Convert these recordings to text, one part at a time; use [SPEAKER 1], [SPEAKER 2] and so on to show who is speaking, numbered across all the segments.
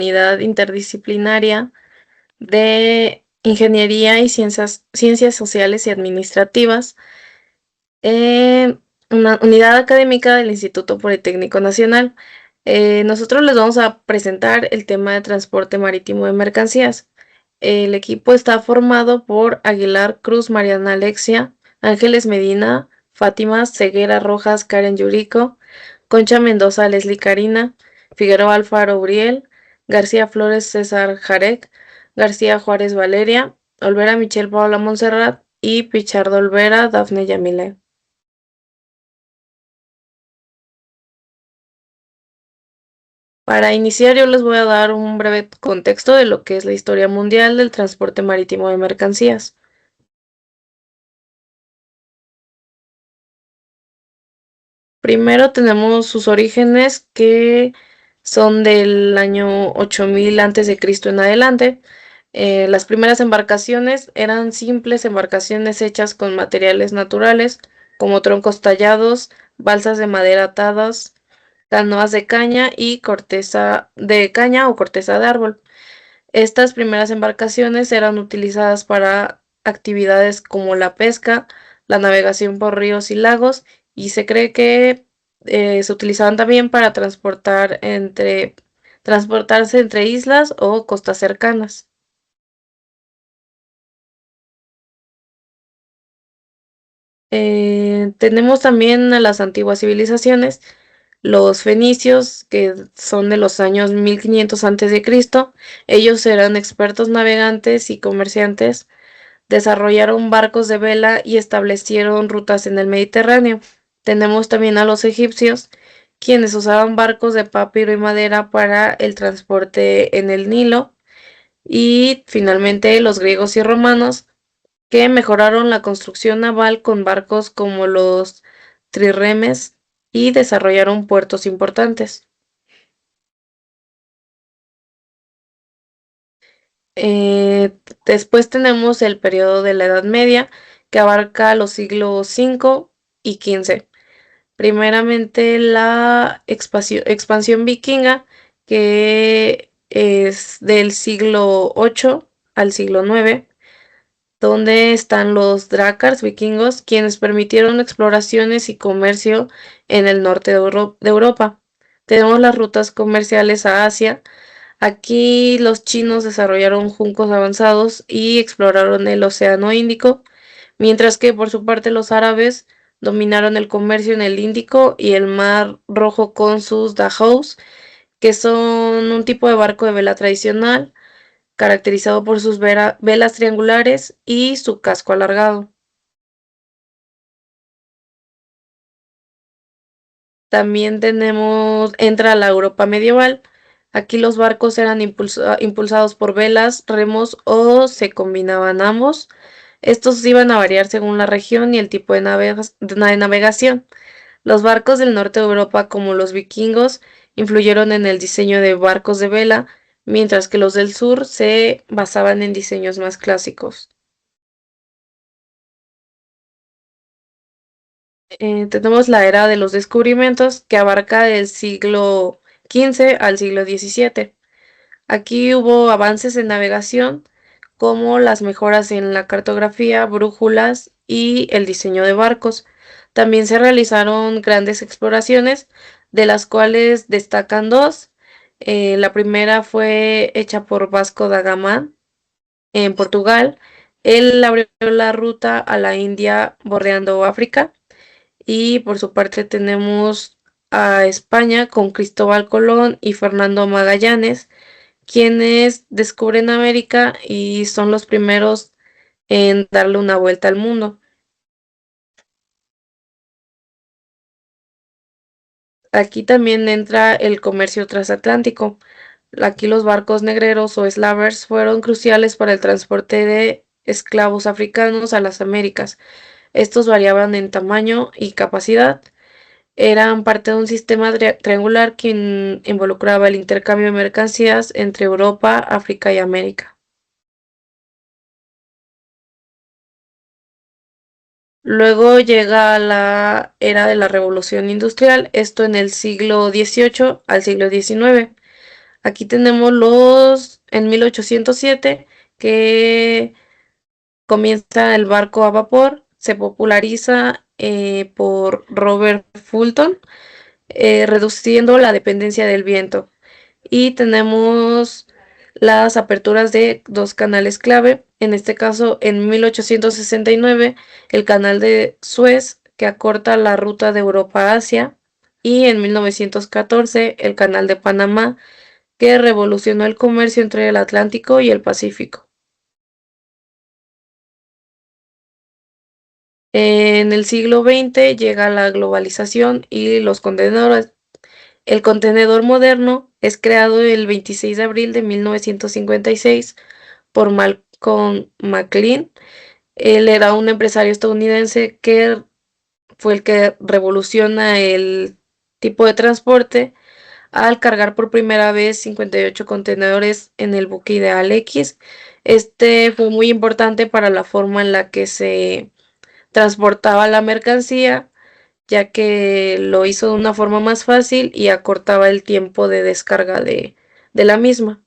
[SPEAKER 1] unidad interdisciplinaria de Ingeniería y Ciencias Sociales y Administrativas, eh, una unidad académica del Instituto Politécnico Nacional. Nosotros les vamos a presentar el tema de transporte marítimo de mercancías. El equipo está formado por Aguilar Cruz, Mariana Alexia, Ángeles Medina, Fátima Ceguera Rojas, Karen Yurico, Concha Mendoza, Leslie Karina, Figueroa Alfaro Uriel, García Flores César Jarek, García Juárez Valeria, Olvera Michelle Paula Montserrat y Pichardo Olvera Dafne Yamile. Para iniciar, yo les voy a dar un breve contexto de lo que es la historia mundial del transporte marítimo de mercancías. Primero tenemos sus orígenes que son del año 8000 antes de Cristo en adelante. Las primeras embarcaciones eran simples embarcaciones hechas con materiales naturales como troncos tallados, balsas de madera atadas, canoas de caña y corteza de caña o corteza de árbol. Estas primeras embarcaciones eran utilizadas para actividades como la pesca, la navegación por ríos y lagos, y se cree que se utilizaban también para transportarse entre islas o costas cercanas. Tenemos también a las antiguas civilizaciones, los fenicios, que son de los años 1500 antes de Cristo. Ellos eran expertos navegantes y comerciantes, desarrollaron barcos de vela y establecieron rutas en el Mediterráneo. Tenemos también a los egipcios, quienes usaban barcos de papiro y madera para el transporte en el Nilo. Y finalmente los griegos y romanos, que mejoraron la construcción naval con barcos como los trirremes y desarrollaron puertos importantes. Eh, Después tenemos el periodo de la Edad Media, que abarca los siglos V y XV. Primeramente la expansión vikinga, que es del siglo VIII al siglo IX, donde están los drácars vikingos, quienes permitieron exploraciones y comercio en el norte de Europa. Tenemos las rutas comerciales a Asia. Aquí los chinos desarrollaron juncos avanzados y exploraron el Océano Índico, mientras que por su parte los árabes dominaron el comercio en el Índico y el Mar Rojo con sus dhows, que son un tipo de barco de vela tradicional, caracterizado por sus velas triangulares y su casco alargado. También entra la Europa medieval. Aquí los barcos eran impulsados por velas, remos o se combinaban ambos. Estos iban a variar según la región y el tipo de navegación. Los barcos del norte de Europa, como los vikingos, influyeron en el diseño de barcos de vela, mientras que los del sur se basaban en diseños más clásicos. Tenemos la era de los descubrimientos, que abarca del siglo XV al siglo XVII. Aquí hubo avances en navegación, como las mejoras en la cartografía, brújulas y el diseño de barcos. También se realizaron grandes exploraciones, de las cuales destacan dos. La primera fue hecha por Vasco da Gama en Portugal. Él abrió la ruta a la India bordeando África. Y por su parte tenemos a España con Cristóbal Colón y Fernando Magallanes, quienes descubren América y son los primeros en darle una vuelta al mundo. Aquí también entra el comercio transatlántico. Aquí los barcos negreros o slavers fueron cruciales para el transporte de esclavos africanos a las Américas. Estos variaban en tamaño y capacidad. Eran parte de un sistema triangular que involucraba el intercambio de mercancías entre Europa, África y América. Luego llega la era de la Revolución Industrial, esto en el siglo XVIII al siglo XIX. Aquí tenemos en 1807, que comienza el barco a vapor, se populariza por Robert Fulton, reduciendo la dependencia del viento. Y tenemos las aperturas de dos canales clave, en este caso en 1869 el canal de Suez, que acorta la ruta de Europa a Asia, y en 1914 el canal de Panamá, que revolucionó el comercio entre el Atlántico y el Pacífico. En el siglo XX llega la globalización y los contenedores. El contenedor moderno es creado el 26 de abril de 1956 por Malcolm McLean. Él era un empresario estadounidense que fue el que revoluciona el tipo de transporte al cargar por primera vez 58 contenedores en el buque Ideal X. Este fue muy importante para la forma en la que se transportaba la mercancía, ya que lo hizo de una forma más fácil y acortaba el tiempo de descarga de la misma.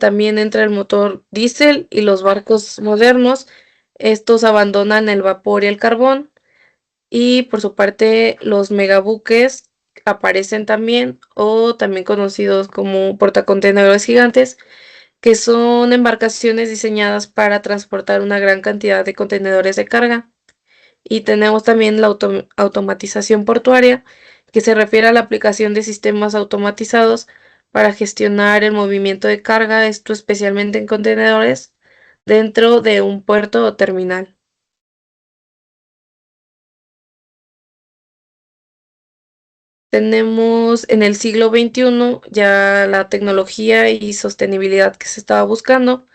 [SPEAKER 1] También entra el motor diésel y los barcos modernos. Estos abandonan el vapor y el carbón. Y por su parte, los megabuques aparecen también, o también conocidos como portacontenedores gigantes, que son embarcaciones diseñadas para transportar una gran cantidad de contenedores de carga. Y tenemos también la automatización portuaria, que se refiere a la aplicación de sistemas automatizados para gestionar el movimiento de carga, esto especialmente en contenedores, dentro de un puerto o terminal. Tenemos en el siglo XXI ya la tecnología y sostenibilidad que se estaba buscando.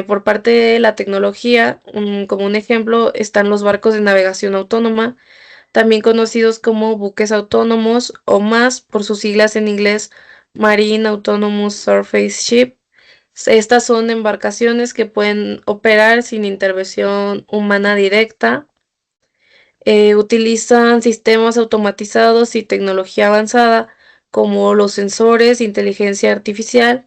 [SPEAKER 1] Por parte de la tecnología, como un ejemplo, están los barcos de navegación autónoma, también conocidos como buques autónomos o más por sus siglas en inglés, Marine Autonomous Surface Ship. Estas son embarcaciones que pueden operar sin intervención humana directa. Utilizan sistemas automatizados y tecnología avanzada como los sensores, inteligencia artificial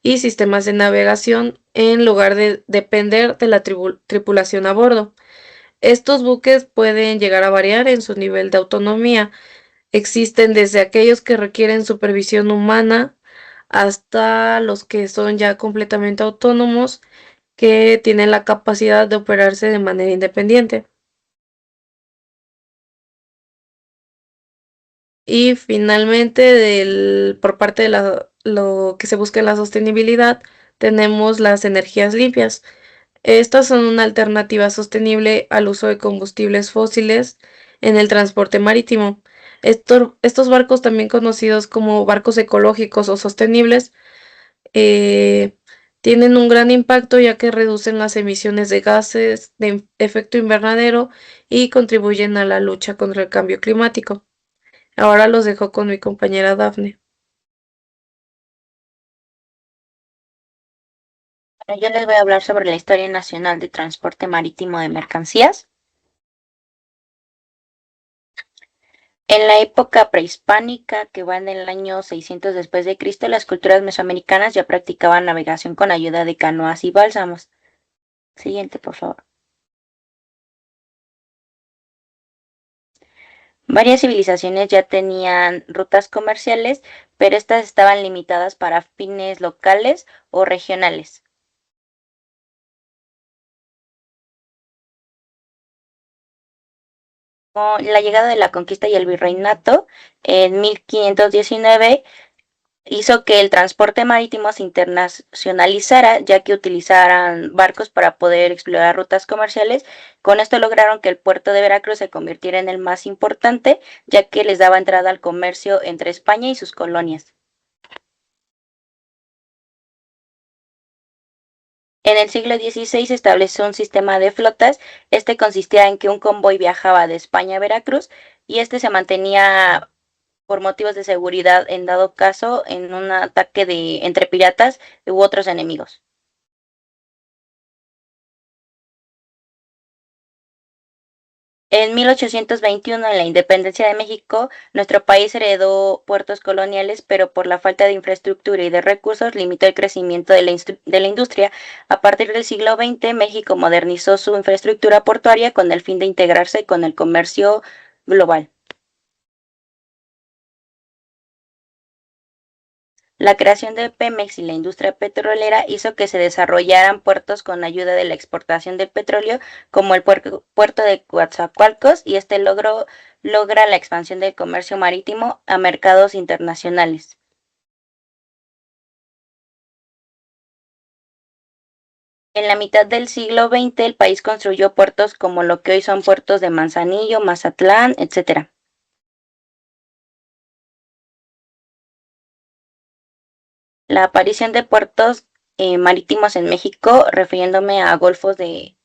[SPEAKER 1] y sistemas de navegación en lugar de depender de la tripulación a bordo. Estos buques pueden llegar a variar en su nivel de autonomía. Existen desde aquellos que requieren supervisión humana hasta los que son ya completamente autónomos, que tienen la capacidad de operarse de manera independiente. Y finalmente, por parte de lo que se busca en la sostenibilidad, tenemos las energías limpias. Estas son una alternativa sostenible al uso de combustibles fósiles en el transporte marítimo. Estos barcos, también conocidos como barcos ecológicos o sostenibles, eh, tienen un gran impacto, ya que reducen las emisiones de gases de efecto invernadero y contribuyen a la lucha contra el cambio climático. Ahora los dejo con mi compañera Dafne.
[SPEAKER 2] Bueno, yo les voy a hablar sobre la Historia Nacional de Transporte Marítimo de Mercancías. En la época prehispánica, que va en el año 600 después de Cristo, las culturas mesoamericanas ya practicaban navegación con ayuda de canoas y bálsamos. Siguiente, por favor. Varias civilizaciones ya tenían rutas comerciales, pero estas estaban limitadas para fines locales o regionales. Con la llegada de la conquista y el virreinato en 1519 hizo que el transporte marítimo se internacionalizara, ya que utilizaran barcos para poder explorar rutas comerciales. Con esto lograron que el puerto de Veracruz se convirtiera en el más importante, ya que les daba entrada al comercio entre España y sus colonias. En el siglo XVI se estableció un sistema de flotas. Este consistía en que un convoy viajaba de España a Veracruz y este se mantenía por motivos de seguridad en dado caso en un ataque entre piratas u otros enemigos. En 1821, en la independencia de México, nuestro país heredó puertos coloniales, pero por la falta de infraestructura y de recursos limitó el crecimiento de la industria. A partir del siglo XX, México modernizó su infraestructura portuaria con el fin de integrarse con el comercio global. La creación de Pemex y la industria petrolera hizo que se desarrollaran puertos con ayuda de la exportación del petróleo, como el puerto de Coatzacoalcos, y este logra la expansión del comercio marítimo a mercados internacionales. En la mitad del siglo XX, el país construyó puertos como lo que hoy son puertos de Manzanillo, Mazatlán, etc. La aparición de puertos marítimos en México, refiriéndome a golfos de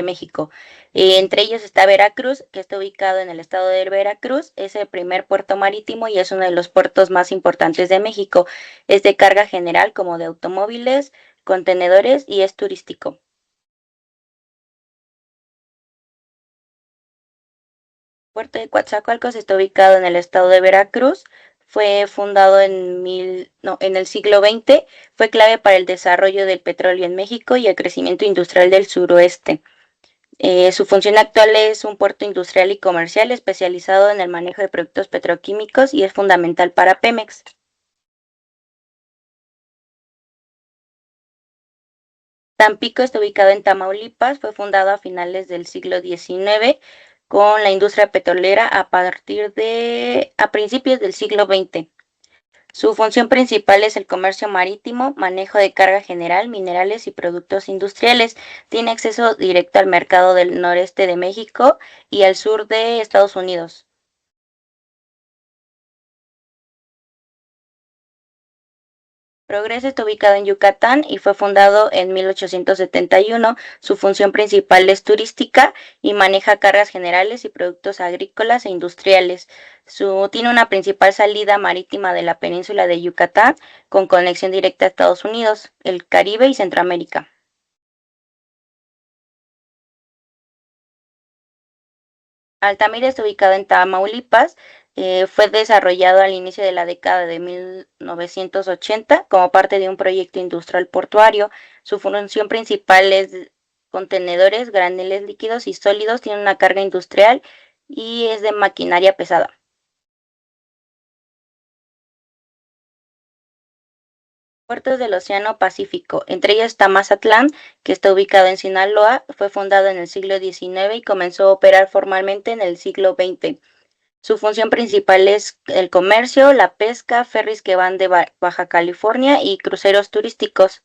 [SPEAKER 2] México. Entre ellos está Veracruz, que está ubicado en el estado de Veracruz. Es el primer puerto marítimo y es uno de los puertos más importantes de México. Es de carga general como de automóviles, contenedores y es turístico. Puerto de Coatzacoalcos está ubicado en el estado de Veracruz. Fue fundado en el siglo XX. Fue clave para el desarrollo del petróleo en México y el crecimiento industrial del suroeste. Su función actual es un puerto industrial y comercial especializado en el manejo de productos petroquímicos y es fundamental para Pemex. Tampico está ubicado en Tamaulipas, fue fundado a finales del siglo XIX con la industria petrolera a principios del siglo XX. Su función principal es el comercio marítimo, manejo de carga general, minerales y productos industriales. Tiene acceso directo al mercado del noreste de México y al sur de Estados Unidos. Progreso está ubicado en Yucatán y fue fundado en 1871. Su función principal es turística y maneja cargas generales y productos agrícolas e industriales. Tiene una principal salida marítima de la península de Yucatán con conexión directa a Estados Unidos, el Caribe y Centroamérica. Altamira está ubicado en Tamaulipas. Fue desarrollado al inicio de la década de 1980 como parte de un proyecto industrial portuario. Su función principal es contenedores, graneles líquidos y sólidos. Tiene una carga industrial y es de maquinaria pesada. Puertos del Océano Pacífico. Entre ellos está Mazatlán, que está ubicado en Sinaloa. Fue fundado en el siglo XIX y comenzó a operar formalmente en el siglo XX. Su función principal es el comercio, la pesca, ferries que van de Baja California y cruceros turísticos.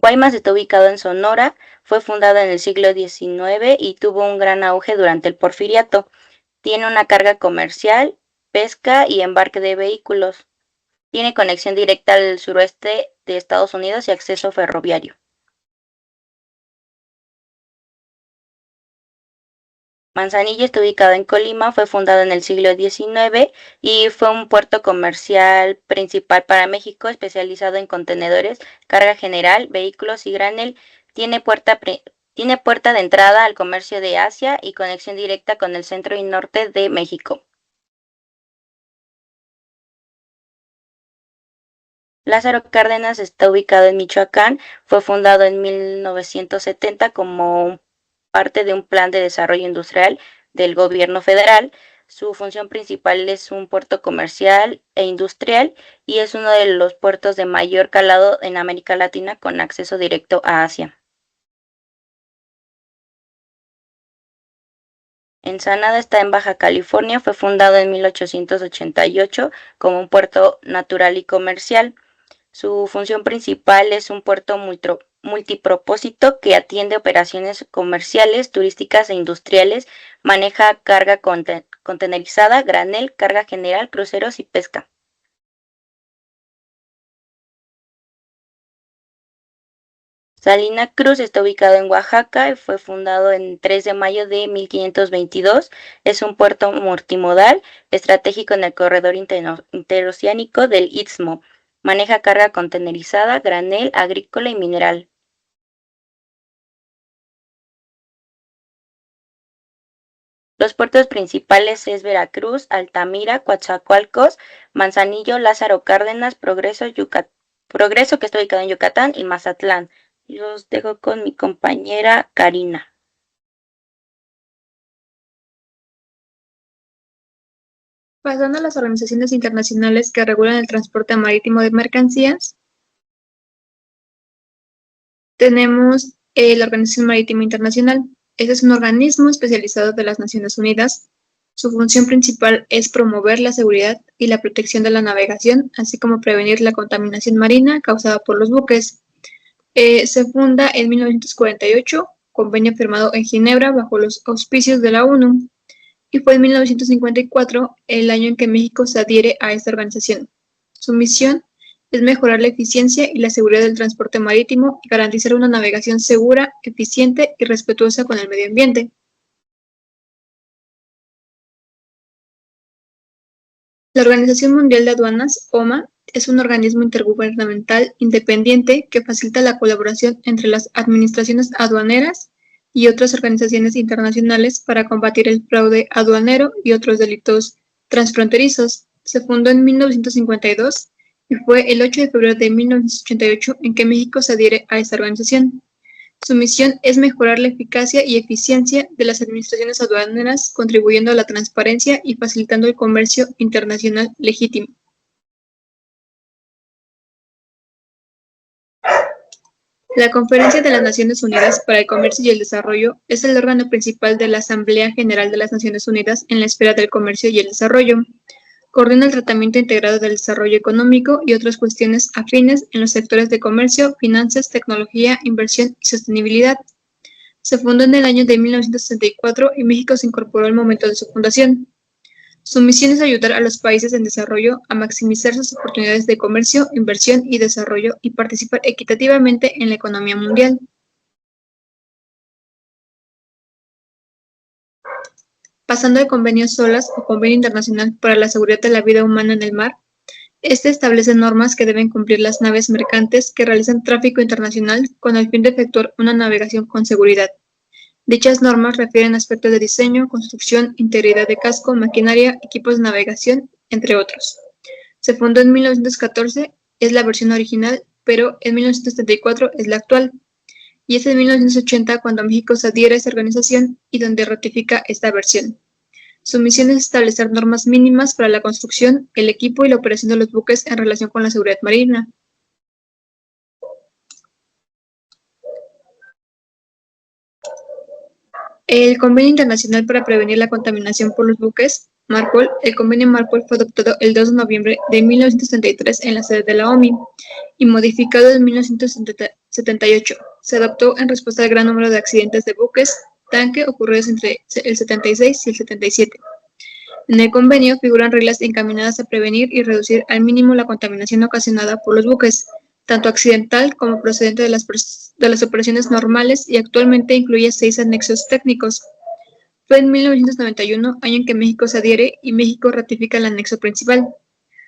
[SPEAKER 2] Guaymas está ubicado en Sonora, fue fundado en el siglo XIX y tuvo un gran auge durante el Porfiriato. Tiene una carga comercial, pesca y embarque de vehículos. Tiene conexión directa al suroeste de Estados Unidos y acceso ferroviario. Manzanillo está ubicado en Colima, fue fundado en el siglo XIX y fue un puerto comercial principal para México, especializado en contenedores, carga general, vehículos y granel. Tiene tiene puerta de entrada al comercio de Asia y conexión directa con el centro y norte de México. Lázaro Cárdenas está ubicado en Michoacán, fue fundado en 1970 como parte de un plan de desarrollo industrial del gobierno federal. Su función principal es un puerto comercial e industrial y es uno de los puertos de mayor calado en América Latina con acceso directo a Asia. Ensenada está en Baja California, fue fundado en 1888 como un puerto natural y comercial. Su función principal es un puerto multipropósito que atiende operaciones comerciales, turísticas e industriales, maneja carga contenerizada, granel, carga general, cruceros y pesca. Salina Cruz está ubicado en Oaxaca y fue fundado en 3 de mayo de 1522. Es un puerto multimodal estratégico en el corredor interoceánico del Istmo. Maneja carga contenerizada, granel, agrícola y mineral. Los puertos principales es Veracruz, Altamira, Coatzacoalcos, Manzanillo, Lázaro Cárdenas, Progreso, que está ubicado en Yucatán, y Mazatlán. Los dejo con mi compañera Karina.
[SPEAKER 3] Pasando a las organizaciones internacionales que regulan el transporte marítimo de mercancías, tenemos la Organización Marítima Internacional. Este es un organismo especializado de las Naciones Unidas. Su función principal es promover la seguridad y la protección de la navegación, así como prevenir la contaminación marina causada por los buques. Se funda en 1948, convenio firmado en Ginebra bajo los auspicios de la ONU, y fue en 1954 el año en que México se adhiere a esta organización. Su misión es mejorar la eficiencia y la seguridad del transporte marítimo y garantizar una navegación segura, eficiente y respetuosa con el medio ambiente. La Organización Mundial de Aduanas, OMA, es un organismo intergubernamental independiente que facilita la colaboración entre las administraciones aduaneras y otras organizaciones internacionales para combatir el fraude aduanero y otros delitos transfronterizos. Se fundó en 1952 y fue el 8 de febrero de 1988 en que México se adhiere a esta organización. Su misión es mejorar la eficacia y eficiencia de las administraciones aduaneras, contribuyendo a la transparencia y facilitando el comercio internacional legítimo. La Conferencia de las Naciones Unidas para el Comercio y el Desarrollo es el órgano principal de la Asamblea General de las Naciones Unidas en la esfera del comercio y el desarrollo. Coordina el tratamiento integrado del desarrollo económico y otras cuestiones afines en los sectores de comercio, finanzas, tecnología, inversión y sostenibilidad. Se fundó en el año de 1964 y México se incorporó al momento de su fundación. Su misión es ayudar a los países en desarrollo a maximizar sus oportunidades de comercio, inversión y desarrollo y participar equitativamente en la economía mundial. Pasando al convenio SOLAS o Convenio Internacional para la Seguridad de la Vida Humana en el Mar, este establece normas que deben cumplir las naves mercantes que realizan tráfico internacional con el fin de efectuar una navegación con seguridad. Dichas normas refieren aspectos de diseño, construcción, integridad de casco, maquinaria, equipos de navegación, entre otros. Se fundó en 1914, es la versión original, pero en 1974 es la actual. Y es en 1980 cuando México se adhiere a esta organización y donde ratifica esta versión. Su misión es establecer normas mínimas para la construcción, el equipo y la operación de los buques en relación con la seguridad marina. El Convenio Internacional para Prevenir la Contaminación por los Buques, MARPOL, el Convenio MARPOL fue adoptado el 2 de noviembre de 1973 en la sede de la OMI y modificado en 1978. Se adoptó en respuesta al gran número de accidentes de buques tanque ocurridos entre el 76 y el 77. En el convenio figuran reglas encaminadas a prevenir y reducir al mínimo la contaminación ocasionada por los buques, tanto accidental como procedente de las operaciones normales, y actualmente incluye 6 anexos técnicos. Fue en 1991, año en que México se adhiere y México ratifica el anexo principal.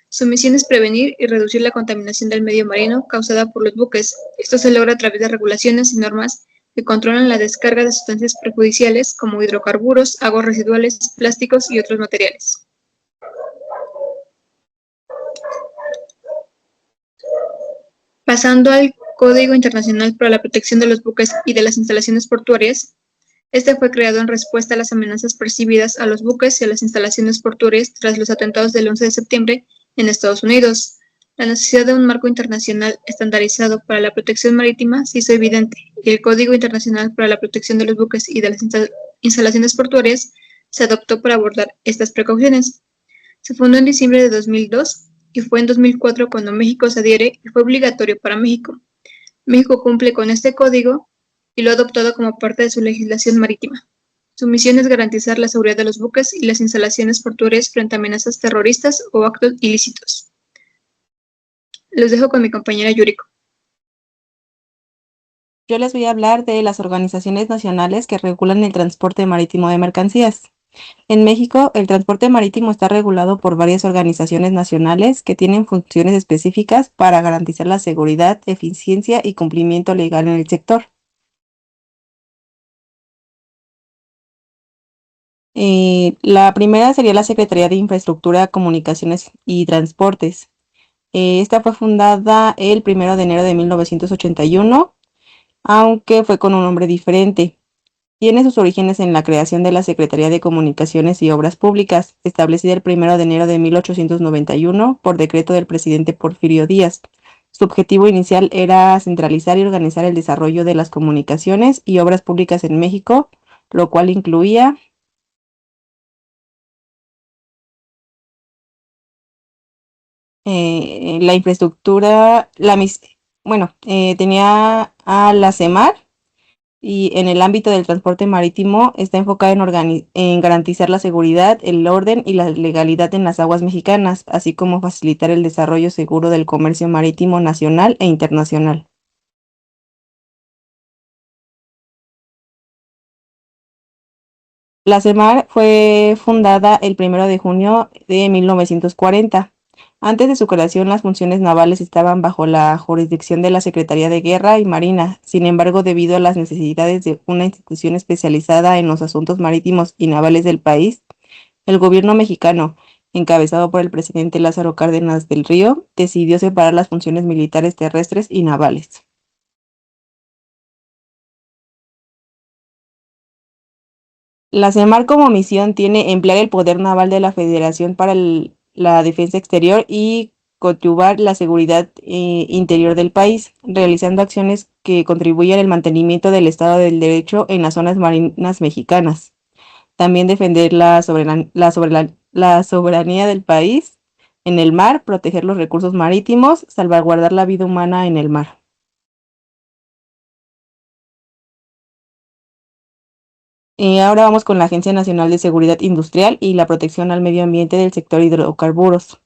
[SPEAKER 3] Su misión es prevenir y reducir la contaminación del medio marino causada por los buques. Esto se logra a través de regulaciones y normas que controlan la descarga de sustancias perjudiciales como hidrocarburos, aguas residuales, plásticos y otros materiales. Pasando al Código Internacional para la Protección de los Buques y de las Instalaciones Portuarias, este fue creado en respuesta a las amenazas percibidas a los buques y a las instalaciones portuarias tras los atentados del 11 de septiembre en Estados Unidos. La necesidad de un marco internacional estandarizado para la protección marítima se hizo evidente, y el Código Internacional para la Protección de los Buques y de las Instalaciones Portuarias se adoptó para abordar estas precauciones. Se fundó en diciembre de 2002 y fue en 2004 cuando México se adhiere y fue obligatorio para México. México cumple con este código y lo ha adoptado como parte de su legislación marítima. Su misión es garantizar la seguridad de los buques y las instalaciones portuarias frente a amenazas terroristas o actos ilícitos. Los dejo con mi compañera Yuriko.
[SPEAKER 4] Yo les voy a hablar de las organizaciones nacionales que regulan el transporte marítimo de mercancías. En México, el transporte marítimo está regulado por varias organizaciones nacionales que tienen funciones específicas para garantizar la seguridad, eficiencia y cumplimiento legal en el sector. La primera sería la Secretaría de Infraestructura, Comunicaciones y Transportes. Esta fue fundada el 1 de enero de 1981, aunque fue con un nombre diferente. Tiene sus orígenes en la creación de la Secretaría de Comunicaciones y Obras Públicas, establecida el 1 de enero de 1891 por decreto del presidente Porfirio Díaz. Su objetivo inicial era centralizar y organizar el desarrollo de las comunicaciones y obras públicas en México, lo cual incluía la infraestructura, tenía a la CEMAR, y en el ámbito del transporte marítimo está enfocada en garantizar la seguridad, el orden y la legalidad en las aguas mexicanas, así como facilitar el desarrollo seguro del comercio marítimo nacional e internacional. La CEMAR fue fundada el 1 de junio de 1940. Antes de su creación, las funciones navales estaban bajo la jurisdicción de la Secretaría de Guerra y Marina. Sin embargo, debido a las necesidades de una institución especializada en los asuntos marítimos y navales del país, el gobierno mexicano, encabezado por el presidente Lázaro Cárdenas del Río, decidió separar las funciones militares terrestres y navales. La CEMAR como misión tiene emplear el poder naval de la Federación para la defensa exterior y coadyuvar la seguridad interior del país, realizando acciones que contribuyan al mantenimiento del Estado del Derecho en las zonas marinas mexicanas. También defender la soberanía del país en el mar, proteger los recursos marítimos, salvaguardar la vida humana en el mar. Ahora vamos con la Agencia Nacional de Seguridad Industrial y la Protección al Medio Ambiente del sector hidrocarburos.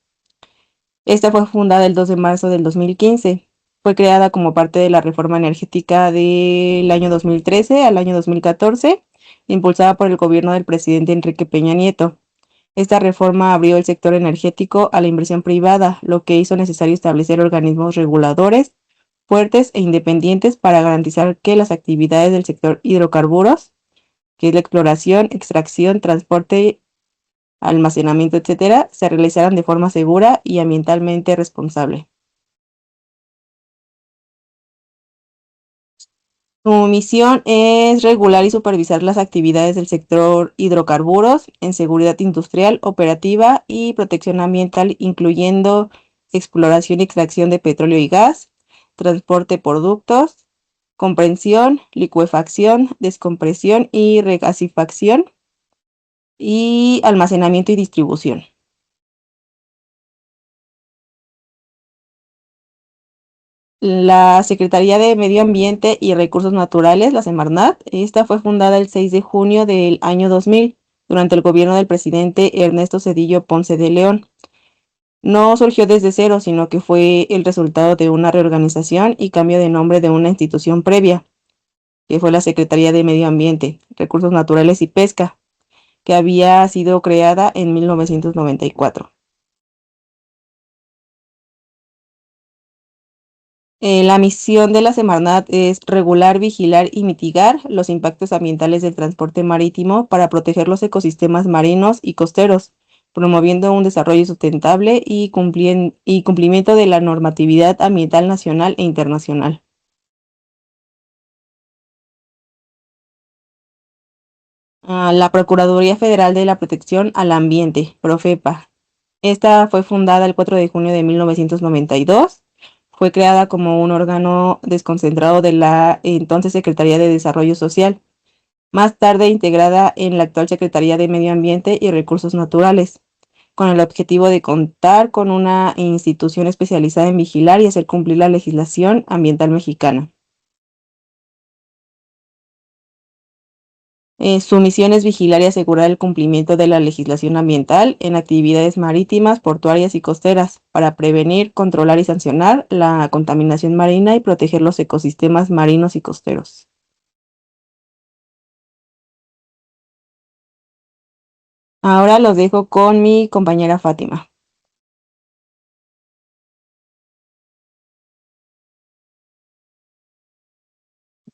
[SPEAKER 4] Esta fue fundada el 2 de marzo del 2015. Fue creada como parte de la reforma energética del año 2013 al año 2014, impulsada por el gobierno del presidente Enrique Peña Nieto. Esta reforma abrió el sector energético a la inversión privada, lo que hizo necesario establecer organismos reguladores fuertes e independientes para garantizar que las actividades del sector hidrocarburos, que es la exploración, extracción, transporte, almacenamiento, etcétera, se realizaran de forma segura y ambientalmente responsable. Su misión es regular y supervisar las actividades del sector hidrocarburos en seguridad industrial, operativa y protección ambiental, incluyendo exploración y extracción de petróleo y gas, transporte de productos, comprensión, licuefacción, descompresión y regasificación, y almacenamiento y distribución. La Secretaría de Medio Ambiente y Recursos Naturales, la Semarnat, esta fue fundada el 6 de junio del año 2000 durante el gobierno del presidente Ernesto Zedillo Ponce de León. No surgió desde cero, sino que fue el resultado de una reorganización y cambio de nombre de una institución previa, que fue la Secretaría de Medio Ambiente, Recursos Naturales y Pesca, que había sido creada en 1994. La misión de la Semarnat es regular, vigilar y mitigar los impactos ambientales del transporte marítimo para proteger los ecosistemas marinos y costeros, promoviendo un desarrollo sustentable y cumplimiento de la normatividad ambiental nacional e internacional. La Procuraduría Federal de la Protección al Ambiente, Profepa. Esta fue fundada el 4 de junio de 1992. Fue creada como un órgano desconcentrado de la entonces Secretaría de Desarrollo Social, más tarde integrada en la actual Secretaría de Medio Ambiente y Recursos Naturales, con el objetivo de contar con una institución especializada en vigilar y hacer cumplir la legislación ambiental mexicana. Su misión es vigilar y asegurar el cumplimiento de la legislación ambiental en actividades marítimas, portuarias y costeras para prevenir, controlar y sancionar la contaminación marina y proteger los ecosistemas marinos y costeros. Ahora los dejo con mi compañera Fátima.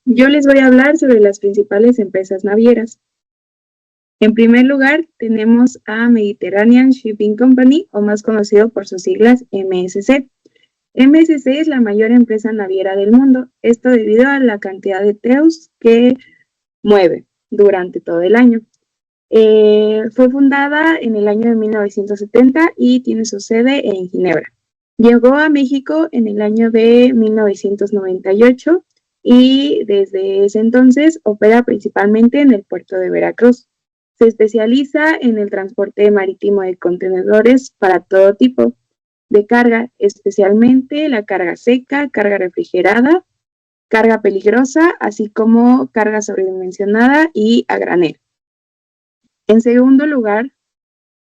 [SPEAKER 5] Yo les voy a hablar sobre las principales empresas navieras. En primer lugar, tenemos a Mediterranean Shipping Company, o más conocido por sus siglas MSC. MSC es la mayor empresa naviera del mundo, esto debido a la cantidad de TEUs que mueve durante todo el año. Fue fundada en el año de 1970 y tiene su sede en Ginebra. Llegó a México en el año de 1998 y desde ese entonces opera principalmente en el puerto de Veracruz. Se especializa en el transporte marítimo de contenedores para todo tipo de carga, especialmente la carga seca, carga refrigerada, carga peligrosa, así como carga sobredimensionada y a granel. En segundo lugar,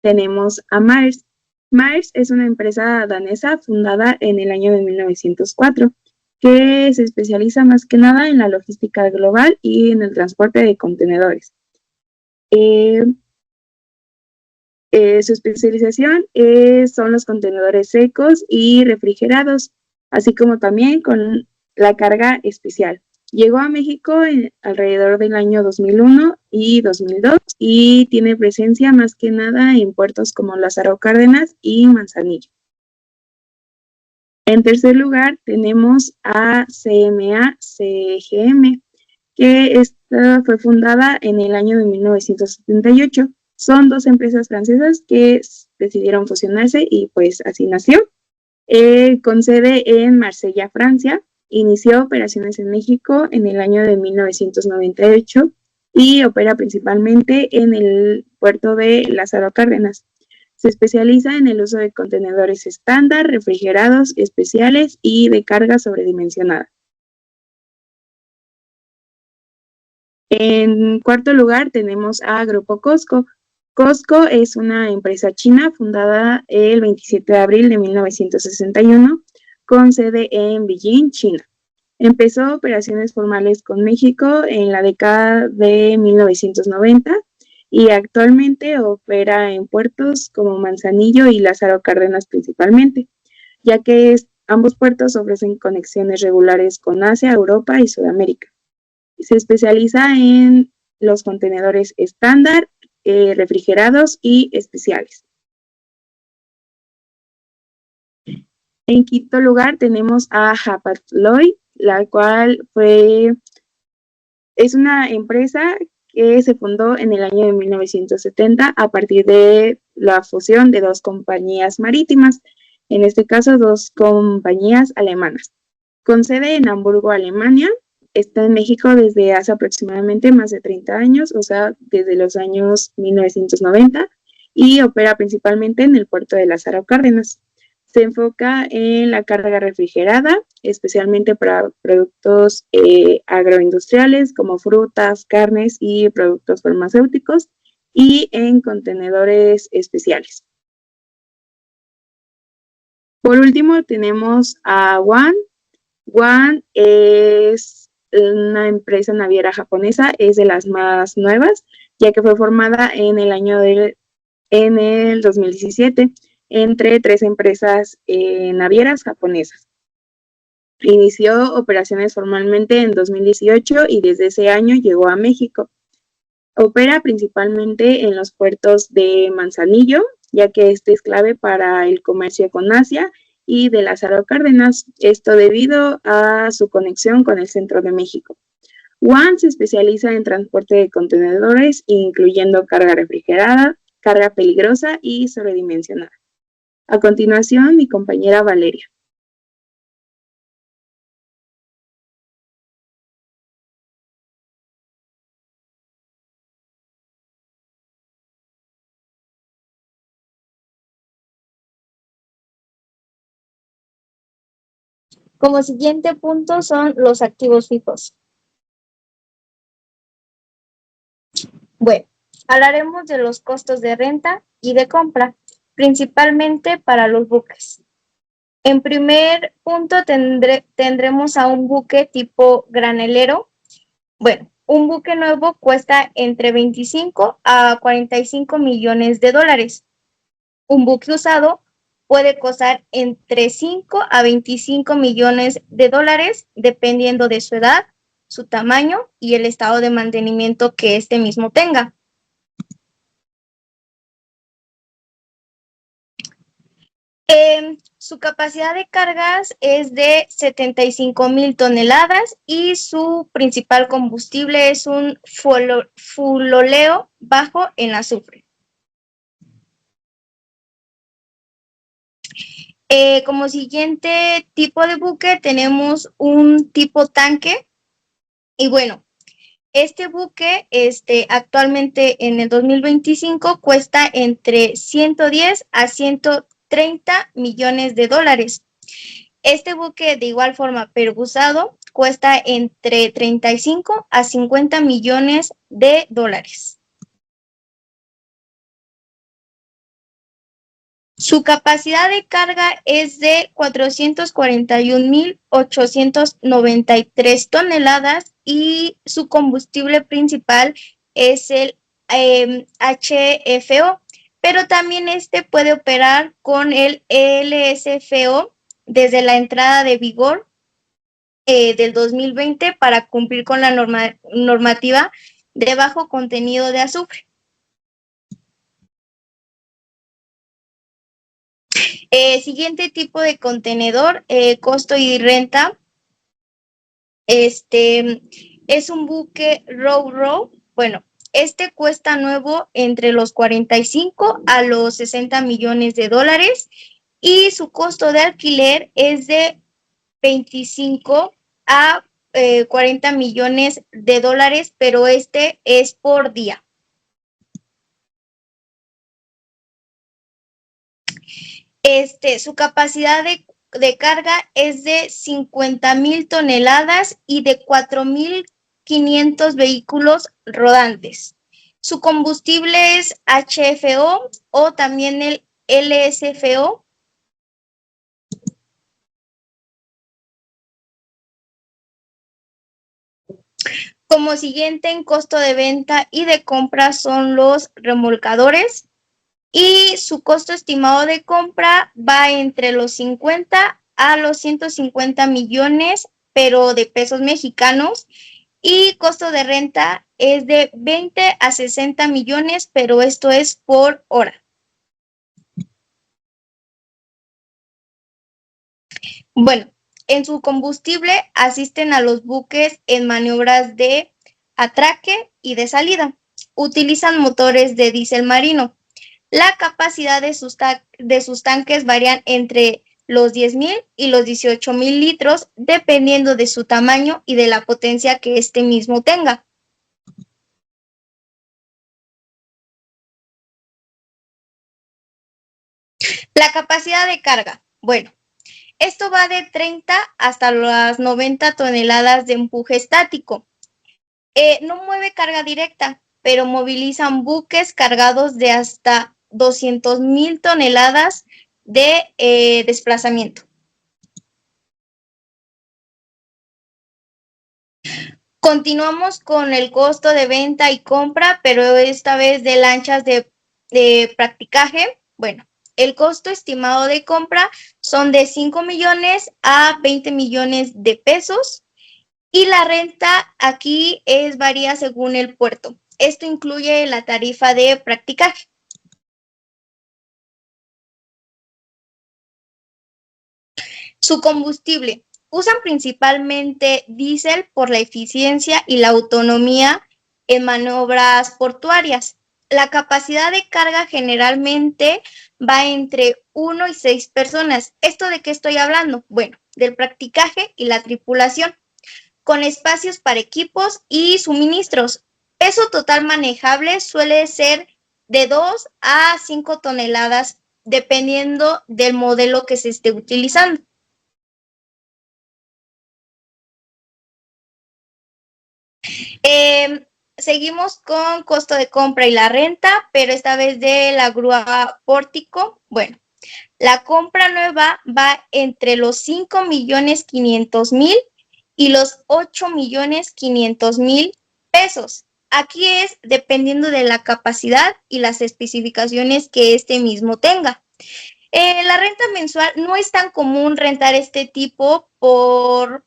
[SPEAKER 5] tenemos a Maersk. Maersk es una empresa danesa fundada en el año de 1904, que se especializa más que nada en la logística global y en el transporte de contenedores. Su especialización son los contenedores secos y refrigerados, así como también con la carga especial. Llegó a México alrededor del año 2001 y 2002 y tiene presencia más que nada en puertos como Lázaro Cárdenas y Manzanillo. En tercer lugar tenemos a CMA CGM, que esta fue fundada en el año de 1978. Son dos empresas francesas que decidieron fusionarse y pues así nació. Con sede en Marsella, Francia. Inició operaciones en México en el año de 1998 y opera principalmente en el puerto de Lázaro Cárdenas. Se especializa en el uso de contenedores estándar, refrigerados, especiales y de carga sobredimensionada. En cuarto lugar tenemos a Grupo Costco. Costco es una empresa china fundada el 27 de abril de 1961 con sede en Beijing, China. Empezó operaciones formales con México en la década de 1990 y actualmente opera en puertos como Manzanillo y Lázaro Cárdenas principalmente, ya que ambos puertos ofrecen conexiones regulares con Asia, Europa y Sudamérica. Se especializa en los contenedores estándar, refrigerados y especiales. En quinto lugar tenemos a Hapag-Lloyd, la cual es una empresa que se fundó en el año de 1970 a partir de la fusión de dos compañías marítimas, en este caso dos compañías alemanas. Con sede en Hamburgo, Alemania, está en México desde hace aproximadamente más de 30 años, o sea, desde los años 1990, y opera principalmente en el puerto de Lázaro Cárdenas. Se enfoca en la carga refrigerada, especialmente para productos agroindustriales como frutas, carnes y productos farmacéuticos, y en contenedores especiales. Por último, tenemos a ONE. ONE es una empresa naviera japonesa, es de las más nuevas, ya que fue formada en el 2017 entre tres empresas navieras japonesas. Inició operaciones formalmente en 2018 y desde ese año llegó a México. Opera principalmente en los puertos de Manzanillo, ya que este es clave para el comercio con Asia, y de Lázaro Cárdenas, esto debido a su conexión con el centro de México. ONE se especializa en transporte de contenedores, incluyendo carga refrigerada, carga peligrosa y sobredimensionada. A continuación, mi compañera Valeria.
[SPEAKER 6] Como siguiente punto son los activos fijos. Bueno, hablaremos de los costos de renta y de compra, principalmente para los buques. En primer punto tendremos a un buque tipo granelero. Bueno, un buque nuevo cuesta entre 25 a 45 millones de dólares. Un buque usado puede costar entre 5 a 25 millones de dólares, dependiendo de su edad, su tamaño y el estado de mantenimiento que este mismo tenga. Su capacidad de cargas es de 75,000 toneladas y su principal combustible es un fuloleo bajo en azufre. Como siguiente tipo de buque tenemos un tipo tanque y bueno, este buque actualmente en el 2025 cuesta entre 110 a 130 millones de dólares. Este buque de igual forma, pero usado, cuesta entre 35 a 50 millones de dólares. Su capacidad de carga es de 441,893 toneladas y su combustible principal es el HFO, pero también puede operar con el LSFO desde la entrada de vigor del 2020 para cumplir con la normativa de bajo contenido de azufre. Siguiente tipo de contenedor, costo y renta. Es un buque Ro-Ro. Bueno, cuesta nuevo entre los 45 a los 60 millones de dólares y su costo de alquiler es de 25 a 40 millones de dólares, pero es por día. Su capacidad de carga es de 50,000 toneladas y de 4,500 vehículos rodantes. Su combustible es HFO o también el LSFO. Como siguiente en costo de venta y de compra son los remolcadores. Y su costo estimado de compra va entre los 50 a los 150 millones, pero de pesos mexicanos, y costo de renta es de 20 a 60 millones, pero esto es por hora. Bueno, en su combustible asisten a los buques en maniobras de atraque y de salida. Utilizan motores de diésel marino. La capacidad de sus tanques varían entre los 10,000 y los 18,000 litros, dependiendo de su tamaño y de la potencia que mismo tenga. La capacidad de carga. Bueno, esto va de 30 hasta las 90 toneladas de empuje estático. No mueve carga directa, pero movilizan buques cargados de hasta 200,000 toneladas de desplazamiento. Continuamos con el costo de venta y compra, pero esta vez de lanchas de practicaje. Bueno, el costo estimado de compra son de 5 millones a 20 millones de pesos y la renta aquí varía según el puerto. Esto incluye la tarifa de practicaje. Su combustible. Usan principalmente diésel por la eficiencia y la autonomía en maniobras portuarias. La capacidad de carga generalmente va entre 1 y 6 personas. ¿Esto de qué estoy hablando? Bueno, del practicaje y la tripulación, con espacios para equipos y suministros. Peso total manejable suele ser de 2 a 5 toneladas, dependiendo del modelo que se esté utilizando. Seguimos con costo de compra y la renta, pero esta vez de la grúa Pórtico. Bueno, la compra nueva va entre los 5,500,000 y los 8,500,000 pesos. Aquí es dependiendo de la capacidad y las especificaciones que mismo tenga. La renta mensual no es tan común rentar este tipo por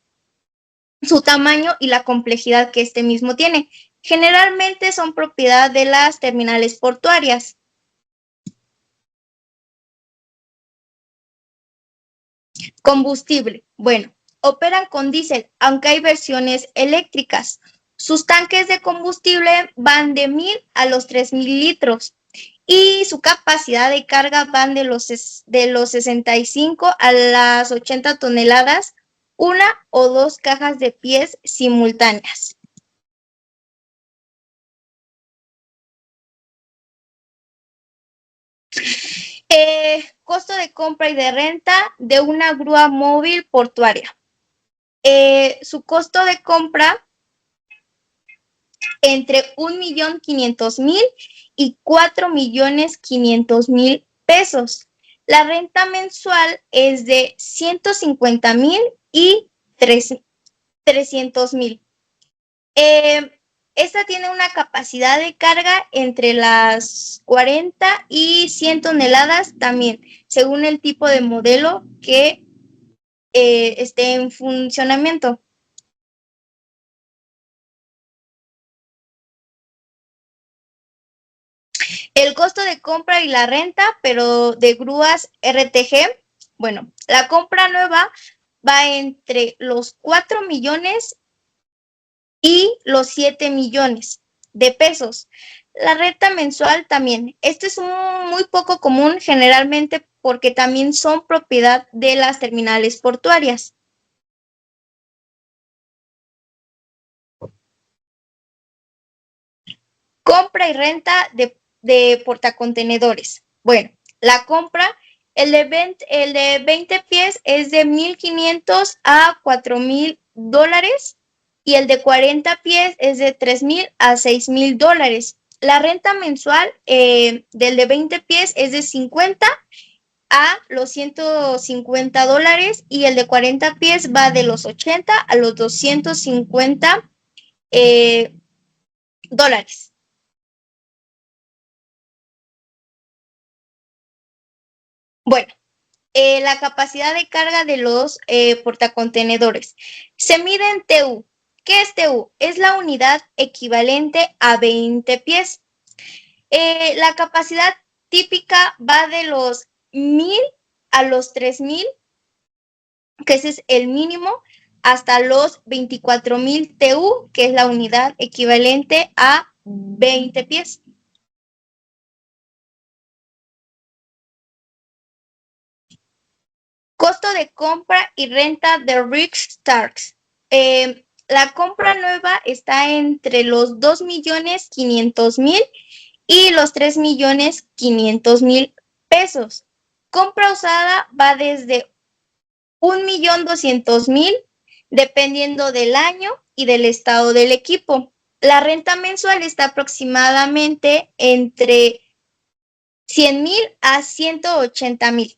[SPEAKER 6] su tamaño y la complejidad que mismo tiene. Generalmente son propiedad de las terminales portuarias. Combustible. Bueno, operan con diésel, aunque hay versiones eléctricas. Sus tanques de combustible van de 1,000 a los 3,000 litros y su capacidad de carga van de los 65 a las 80 toneladas, una o dos cajas de pies simultáneas. Costo de compra y de renta de una grúa móvil portuaria. Su costo de compra entre 1,500,000 y 4,500,000 pesos. La renta mensual es de 150,000 y 300,000. Esta tiene una capacidad de carga entre las 40 y 100 toneladas también, según el tipo de modelo que esté en funcionamiento. El costo de compra y la renta, pero de grúas RTG, bueno, la compra nueva va entre los 4 millones y los 7 millones de pesos. La renta mensual también. Esto es muy poco común generalmente porque también son propiedad de las terminales portuarias. Compra y renta de portacontenedores. Bueno, la compra, el de 20 pies es de 1,500 a 4,000 dólares y el de 40 pies es de 3,000 a 6,000 dólares. La renta mensual del de 20 pies es de 50 a los 150 dólares y el de 40 pies va de los 80 a los 250 dólares. Bueno, la capacidad de carga de los portacontenedores. Se mide en TU. ¿Qué es TU? Es la unidad equivalente a 20 pies. La capacidad típica va de los 1,000 a los 3,000, que ese es el mínimo, hasta los 24,000 TU, que es la unidad equivalente a 20 pies. Costo de compra y renta de Rick Starks. La compra nueva está entre los 2,500,000 y los 3,500,000 pesos. Compra usada va desde 1,200,000 dependiendo del año y del estado del equipo. La renta mensual está aproximadamente entre 100,000 a 180,000.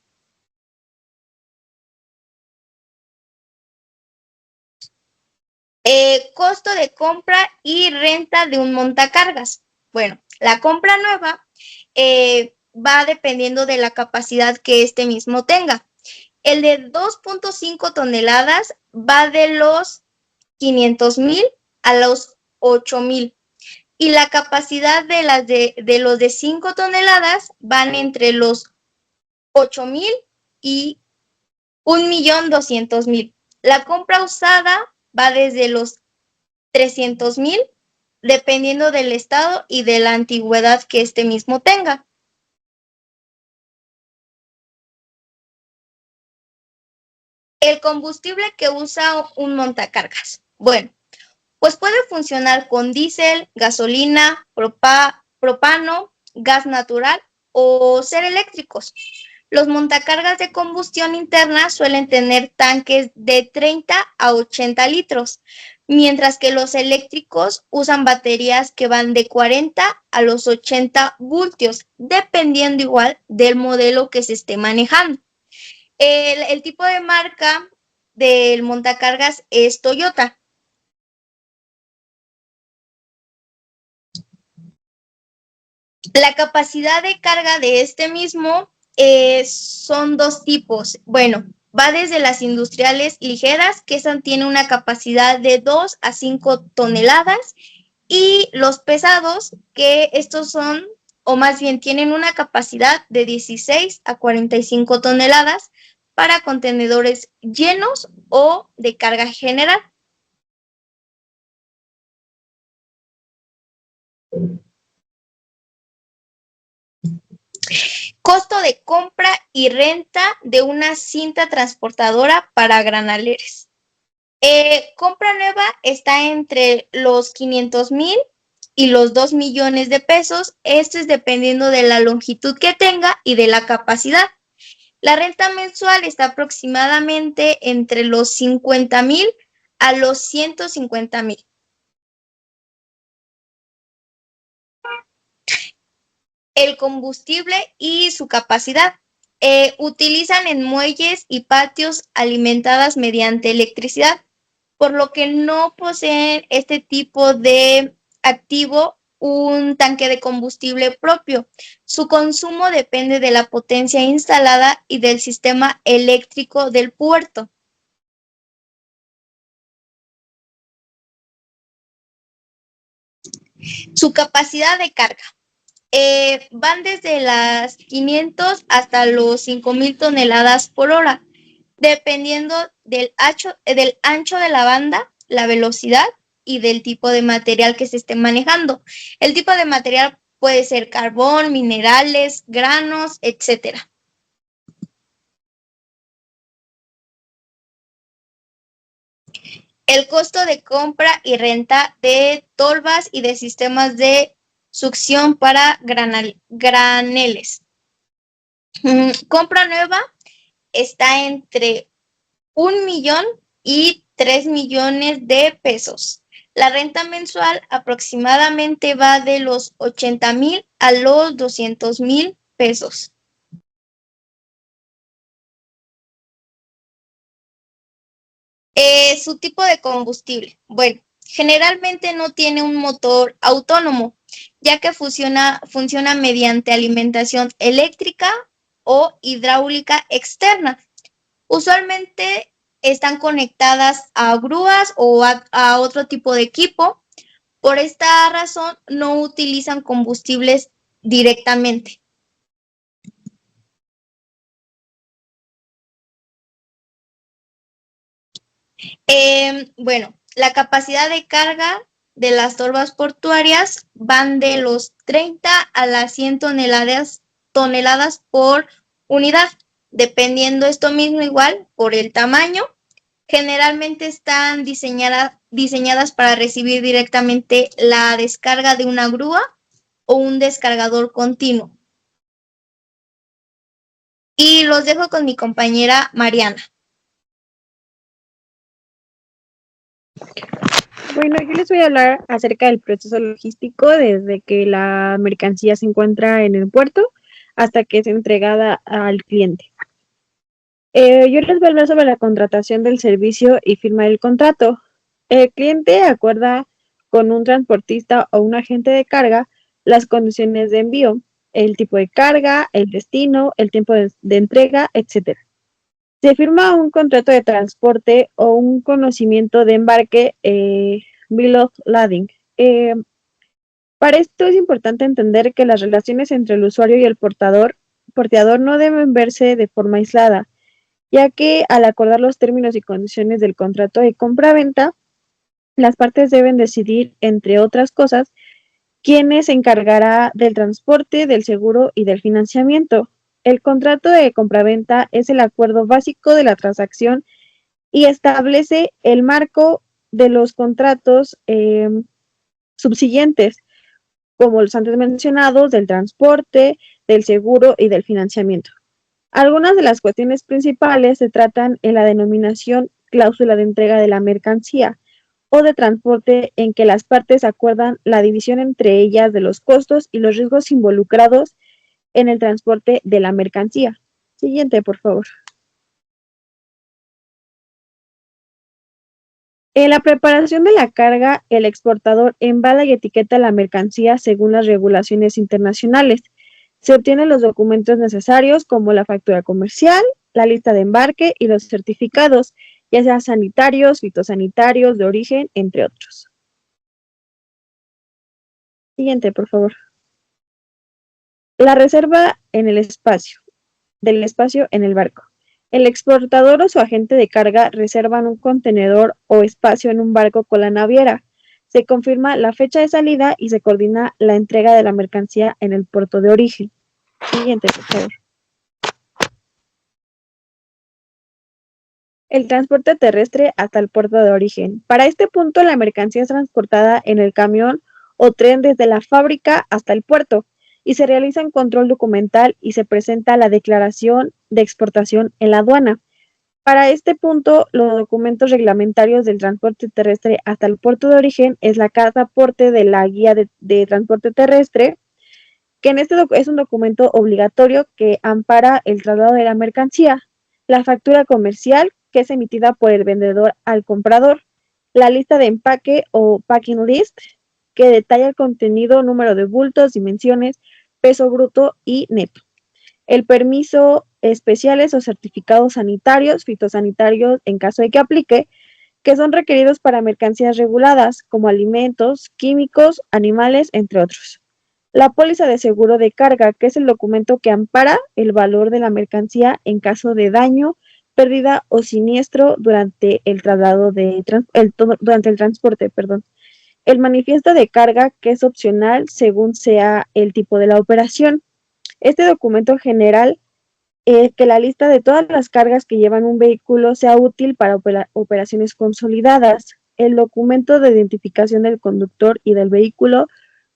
[SPEAKER 6] Costo de compra y renta de un montacargas. Bueno, la compra nueva va dependiendo de la capacidad que este mismo tenga. El de 2.5 toneladas va de los 500,000 a los 8,000. Y la capacidad de los de 5 toneladas van entre los 8,000 y 1,200,000. La compra usada va desde los 300,000, dependiendo del estado y de la antigüedad que este mismo tenga. El combustible que usa un montacargas. Bueno, pues puede funcionar con diésel, gasolina, propano, gas natural o ser eléctricos. Los montacargas de combustión interna suelen tener tanques de 30 a 80 litros, mientras que los eléctricos usan baterías que van de 40 a los 80 voltios, dependiendo igual del modelo que se esté manejando. El tipo de marca del montacargas es Toyota. La capacidad de carga de este mismo son dos tipos. Bueno, va desde las industriales ligeras, que esa tiene una capacidad de 2 a 5 toneladas, y los pesados, que estos son, o más bien tienen una capacidad de 16 a 45 toneladas, para contenedores llenos o de carga general. Costo de compra y renta de una cinta transportadora para graneleros. Compra nueva está entre los 500,000 y los 2 millones de pesos. Esto es dependiendo de la longitud que tenga y de la capacidad. La renta mensual está aproximadamente entre los 50,000 a los 150,000. El combustible y su capacidad. Utilizan en muelles y patios alimentadas mediante electricidad, por lo que no poseen este tipo de activo un tanque de combustible propio. Su consumo depende de la potencia instalada y del sistema eléctrico del puerto. Su capacidad de carga. Van desde las 500 hasta los 5,000 toneladas por hora, dependiendo del ancho de la banda, la velocidad y del tipo de material que se esté manejando. El tipo de material puede ser carbón, minerales, granos, etcétera. El costo de compra y renta de tolvas y de sistemas de succión para graneles. Compra nueva está entre 1 millón y 3 millones de pesos. La renta mensual aproximadamente va de los 80,000 a los 200,000 pesos. Su tipo de combustible. Bueno, generalmente no tiene un motor autónomo, ya que funciona mediante alimentación eléctrica o hidráulica externa. Usualmente están conectadas a grúas o a otro tipo de equipo. Por esta razón, no utilizan combustibles directamente. Bueno, la capacidad de carga de las torres portuarias van de los 30 a las 100 toneladas por unidad, dependiendo esto mismo igual por el tamaño. Generalmente están diseñadas para recibir directamente la descarga de una grúa o un descargador continuo. Y los dejo con mi compañera Mariana.
[SPEAKER 5] Bueno, yo les voy a hablar acerca del proceso logístico desde que la mercancía se encuentra en el puerto hasta que es entregada al cliente. Yo les voy a hablar sobre la contratación del servicio y firma del contrato. El cliente acuerda con un transportista o un agente de carga las condiciones de envío, el tipo de carga, el destino, el tiempo de entrega, etc. Se firma un contrato de transporte o un conocimiento de embarque, Bill of Lading. Para esto es importante entender que las relaciones entre el usuario y el porteador no deben verse de forma aislada, ya que al acordar los términos y condiciones del contrato de compra-venta, las partes deben decidir, entre otras cosas, quién se encargará del transporte, del seguro y del financiamiento. El contrato de compraventa es el acuerdo básico de la transacción y establece el marco de los contratos subsiguientes, como los antes mencionados, del transporte, del seguro y del financiamiento. Algunas de las cuestiones principales se tratan en la denominación cláusula de entrega de la mercancía o de transporte, en que las partes acuerdan la división entre ellas de los costos y los riesgos involucrados en el transporte de la mercancía. Siguiente, por favor. En la preparación de la carga, el exportador embala y etiqueta la mercancía según las regulaciones internacionales. Se obtienen los documentos necesarios como la factura comercial, la lista de embarque y los certificados, ya sean sanitarios, fitosanitarios, de origen, entre otros. Siguiente, por favor. La reserva en el espacio, del espacio en el barco. El exportador o su agente de carga reservan un contenedor o espacio en un barco con la naviera. Se confirma la fecha de salida y se coordina la entrega de la mercancía en el puerto de origen. Siguiente, por favor. El transporte terrestre hasta el puerto de origen. Para este punto, la mercancía es transportada en el camión o tren desde la fábrica hasta el puerto y se realiza un control documental y se presenta la declaración de exportación en la aduana. Para este punto, los documentos reglamentarios del transporte terrestre hasta el puerto de origen es la carta aporte de la guía de transporte terrestre, que en este es un documento obligatorio que ampara el traslado de la mercancía, la factura comercial, que es emitida por el vendedor al comprador, la lista de empaque o packing list, que detalla el contenido, número de bultos, dimensiones, peso bruto y neto. El permiso especiales o certificados sanitarios, fitosanitarios en caso de que aplique, que son requeridos para mercancías reguladas como alimentos, químicos, animales, entre otros. La póliza de seguro de carga, que es el documento que ampara el valor de la mercancía en caso de daño, pérdida o siniestro durante el traslado durante el transporte, perdón. El manifiesto de carga, que es opcional según sea el tipo de la operación. Este documento general que la lista de todas las cargas que llevan un vehículo sea útil para operaciones consolidadas. El documento de identificación del conductor y del vehículo,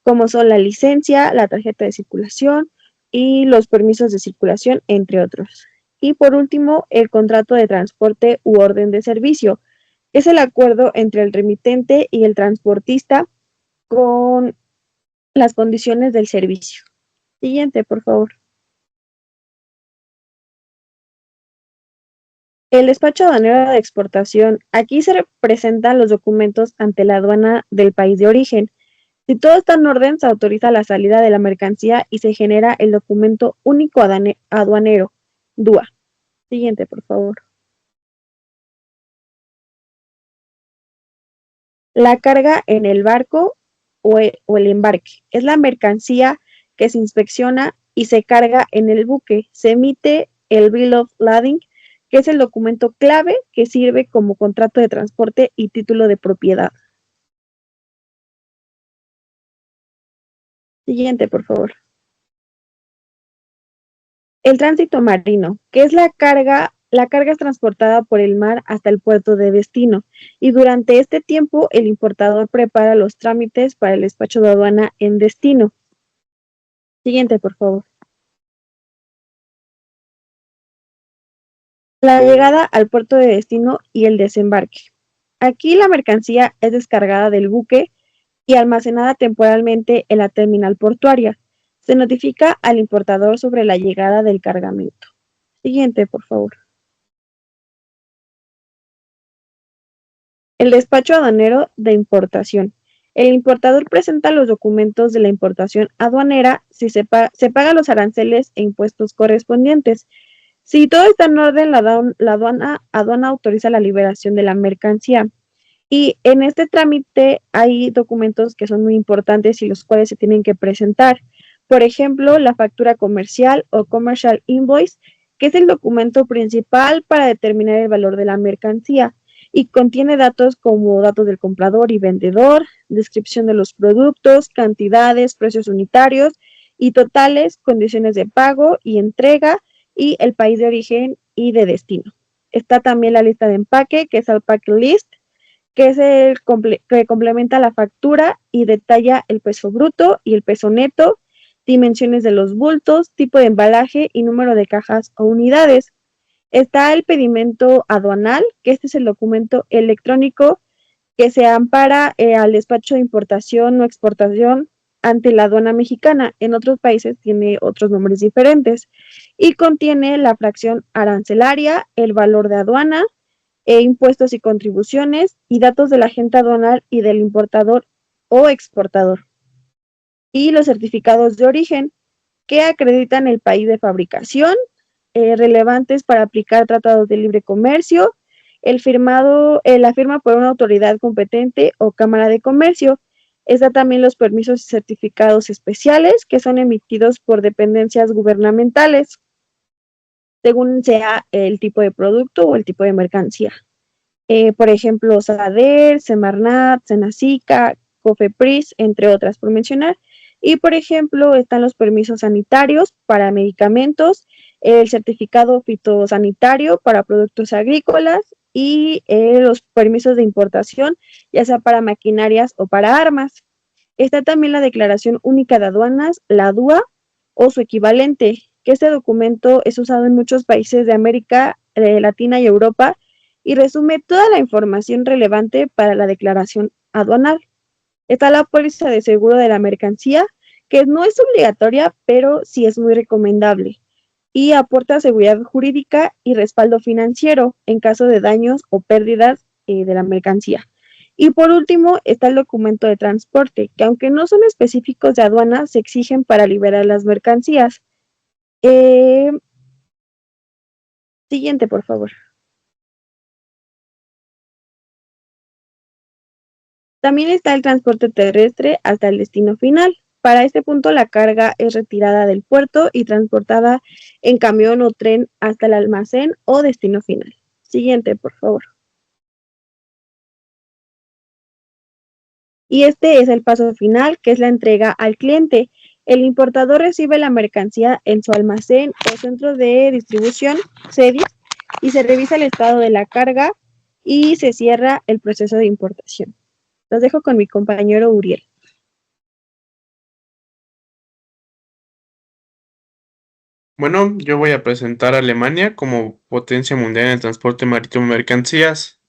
[SPEAKER 5] como son la licencia, la tarjeta de circulación y los permisos de circulación, entre otros. Y por último, el contrato de transporte u orden de servicio. Es el acuerdo entre el remitente y el transportista con las condiciones del servicio. Siguiente, por favor. El despacho aduanero de exportación. Aquí se representan los documentos ante la aduana del país de origen. Si todo está en orden, se autoriza la salida de la mercancía y se genera el documento único aduanero, DUA. Siguiente, por favor. La carga en el barco o el embarque. Es la mercancía que se inspecciona y se carga en el buque. Se emite el Bill of Lading, que es el documento clave que sirve como contrato de transporte y título de propiedad. Siguiente, por favor. El tránsito marino, que es la carga es transportada por el mar hasta el puerto de destino y durante este tiempo el importador prepara los trámites para el despacho de aduana en destino. Siguiente, por favor. La llegada al puerto de destino y el desembarque. Aquí la mercancía es descargada del buque y almacenada temporalmente en la terminal portuaria. Se notifica al importador sobre la llegada del cargamento. Siguiente, por favor. El despacho aduanero de importación. El importador presenta los documentos de la importación aduanera si se paga los aranceles e impuestos correspondientes. Si todo está en orden, la aduana autoriza la liberación de la mercancía. Y en este trámite hay documentos que son muy importantes y los cuales se tienen que presentar. Por ejemplo, la factura comercial o commercial invoice, que es el documento principal para determinar el valor de la mercancía y contiene datos como datos del comprador y vendedor, descripción de los productos, cantidades, precios unitarios y totales, condiciones de pago y entrega y el país de origen y de destino. Está también la lista de empaque, que es el pack list, que es el que complementa la factura y detalla el peso bruto y el peso neto, dimensiones de los bultos, tipo de embalaje y número de cajas o unidades. Está el pedimento aduanal, que este es el documento electrónico que se ampara al despacho de importación o exportación ante la aduana mexicana. En otros países tiene otros nombres diferentes y contiene la fracción arancelaria, el valor de aduana, impuestos y contribuciones y datos del agente aduanal y del importador o exportador. Y los certificados de origen que acreditan el país de fabricación, relevantes para aplicar tratados de libre comercio, la firma por una autoridad competente o cámara de comercio. Está también los permisos y certificados especiales que son emitidos por dependencias gubernamentales. según sea el tipo de producto o el tipo de mercancía. Por ejemplo, Sader, Semarnat, Senacica, Cofepris, entre otras por mencionar. Y por ejemplo, están los permisos sanitarios para medicamentos, el certificado fitosanitario para productos agrícolas y los permisos de importación, ya sea para maquinarias o para armas. Está también la Declaración Única de Aduanas, la DUA, o su equivalente, que este documento es usado en muchos países de América Latina y Europa y resume toda la información relevante para la declaración aduanal. Está la póliza de seguro de la mercancía, que no es obligatoria, pero sí es muy recomendable y aporta seguridad jurídica y respaldo financiero en caso de daños o pérdidas de la mercancía. Y por último está el documento de transporte, que aunque no son específicos de aduana, se exigen para liberar las mercancías. Siguiente, por favor. También está el transporte terrestre hasta el destino final. Para este punto, la carga es retirada del puerto y transportada en camión o tren hasta el almacén o destino final. Siguiente, por favor. Y este es el paso final, que es la entrega al cliente. El importador recibe la mercancía en su almacén o centro de distribución, CEDIS, y se revisa el estado de la carga y se cierra el proceso de importación. Los dejo con mi compañero Uriel.
[SPEAKER 7] Bueno, yo voy a presentar a Alemania como potencia mundial en el transporte marítimo de mercancías.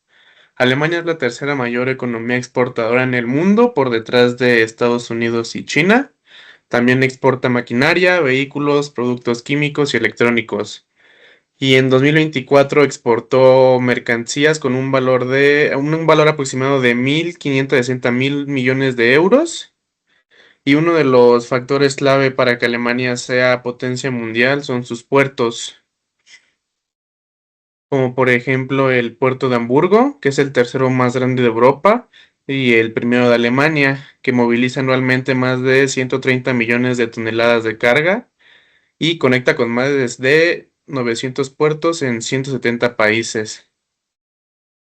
[SPEAKER 7] Alemania es la tercera mayor economía exportadora en el mundo, por detrás de Estados Unidos y China. También exporta maquinaria, vehículos, productos químicos y electrónicos. Y en 2024 exportó mercancías con un valor aproximado de 1.560 millones de euros. Y uno de los factores clave para que Alemania sea potencia mundial son sus puertos, como por ejemplo el puerto de Hamburgo, que es el tercero más grande de Europa, y el primero de Alemania, que moviliza anualmente más de 130 millones de toneladas de carga y conecta con más de 900 puertos en 170 países.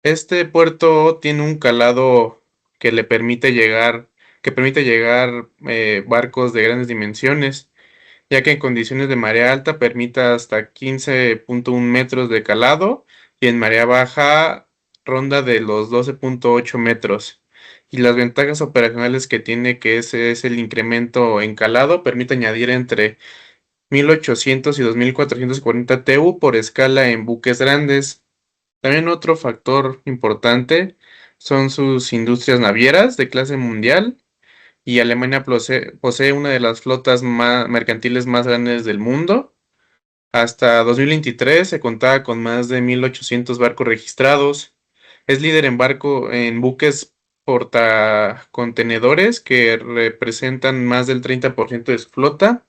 [SPEAKER 7] Este puerto tiene un calado que le permite llegar, barcos de grandes dimensiones, ya que en condiciones de marea alta permite hasta 15.1 metros de calado y en marea baja ronda de los 12.8 metros. Y las ventajas operacionales que tiene, que ese es el incremento en calado, permite añadir entre 1.800 y 2.440 TEU por escala en buques grandes. También otro factor importante son sus industrias navieras de clase mundial, y Alemania posee una de las flotas mercantiles más grandes del mundo. Hasta 2023 se contaba con más de 1.800 barcos registrados. Es líder en buques portacontenedores que representan más del 30% de su flota.